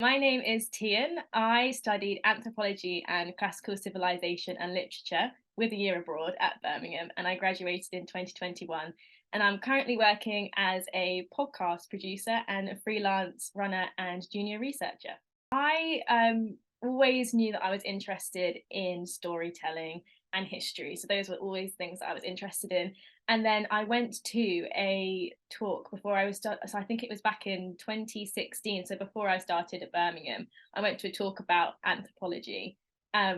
My name is Tean. I studied Anthropology and Classical Civilisation and Literature with a year abroad at Birmingham, and I graduated in 2021. And I'm currently working as a podcast producer and a freelance runner and junior researcher. I always knew that I was interested in storytelling and history. So those were always things that I was interested in. And then I went to a talk before I was so I think it was back in 2016. So before I started at Birmingham, I went to a talk about anthropology. At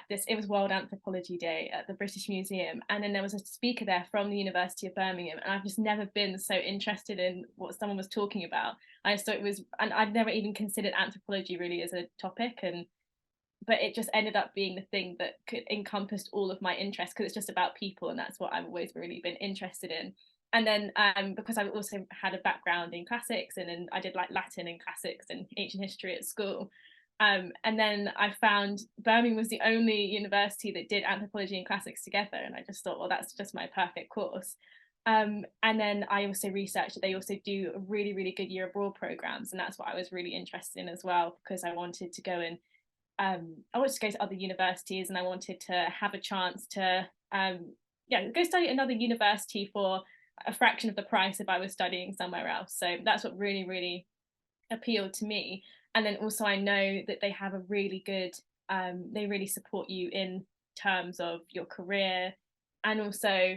this, it was World Anthropology Day at the British Museum, and then there was a speaker there from the University of Birmingham, and I've just never been so interested in what someone was talking about. I just thought it was, and I'd never even considered anthropology really as a topic, and but it just ended up being the thing that could encompass all of my interests because it's just about people, and that's what I've always really been interested in. And then because I've also had a background in classics, and then I did like Latin and classics and ancient history at school. And then I found Birmingham was the only university that did anthropology and classics together, and I just thought, well, that's just my perfect course. And then I also researched that they also do really, really good year abroad programs, and that's what I was really interested in as well, because I wanted to go and I wanted to go to other universities, and I wanted to have a chance to go study at another university for a fraction of the price if I was studying somewhere else. So that's what really, really appealed to me. And then also I know that they have a really good, they really support you in terms of your career, and also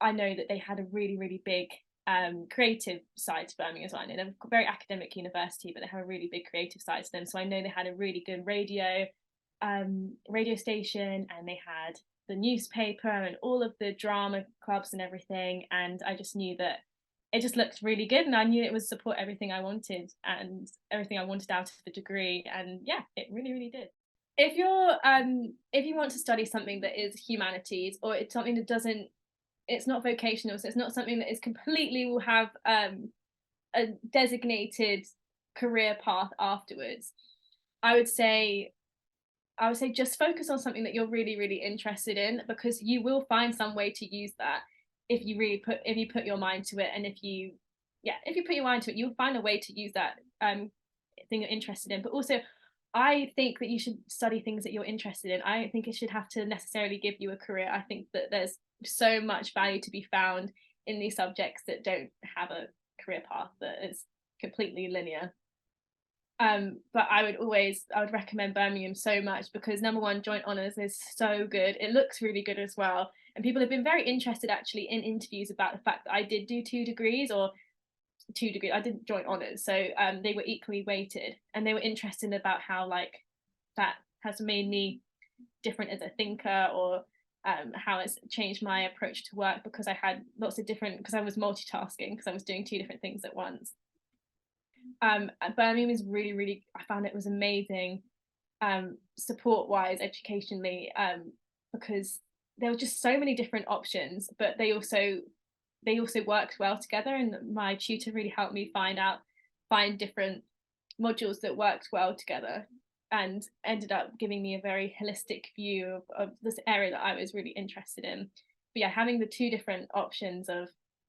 I know that they had a really, really big creative side to Birmingham as well. And they're a very academic university, but they have a really big creative side to them. So I know they had a really good radio station, and they had the newspaper and all of the drama clubs and everything. And I just knew that it just looked really good, and I knew it would support everything I wanted and everything I wanted out of the degree. And yeah, it really, really did. If you want to study something that is humanities, or it's something that doesn't, it's not vocational, so it's not something that is completely will have a designated career path afterwards. I would say I would say just focus on something that you're really, really interested in, because you will find some way to use that if you put your mind to it, and if you put your mind to it, you'll find a way to use that thing you're interested in. But also, I think that you should study things that you're interested in. I don't think it should have to necessarily give you a career. I think that there's so much value to be found in these subjects that don't have a career path that is completely linear. But I would recommend Birmingham so much because number one, joint honours is so good. It looks really good as well. And people have been very interested actually in interviews about the fact that I did do 2 degrees, or 2 degrees. I did joint honours, so they were equally weighted, and they were interested about how like that has made me different as a thinker, or how it's changed my approach to work, because I had lots of different, because I was multitasking, because I was doing 2 different things at once. Birmingham is really, really, I found it was amazing, support wise, educationally, because there were just so many different options, but they also worked well together. And my tutor really helped me find different modules that worked well together, and ended up giving me a very holistic view of this area that I was really interested in. But yeah, having the two different options of,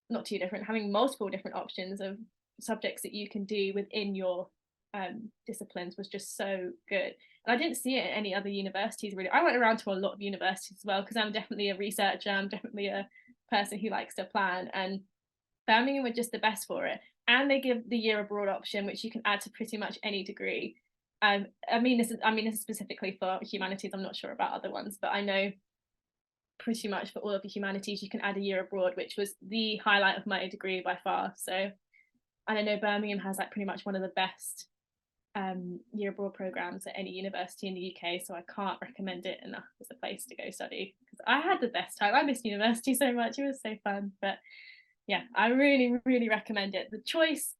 not two different, having multiple different options of subjects that you can do within your disciplines was just so good. And I didn't see it at any other universities really. I went around to a lot of universities as well, because I'm definitely a researcher, I'm definitely a person who likes to plan, and Birmingham were just the best for it. And they give the year abroad option, which you can add to pretty much any degree. I mean this is specifically for humanities. I'm not sure about other ones, but I know pretty much for all of the humanities you can add a year abroad, which was the highlight of my degree by far. So, and I know Birmingham has like pretty much one of the best year abroad programs at any university in the UK. So I can't recommend it enough as a place to go study, because I had the best time. I missed university so much. It was so fun. But yeah, I really, really recommend it. The choice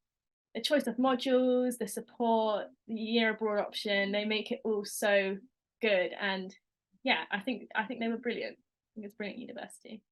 of modules, the support, the year abroad option, they make it all so good. And yeah, I think they were brilliant. I think it's a brilliant university.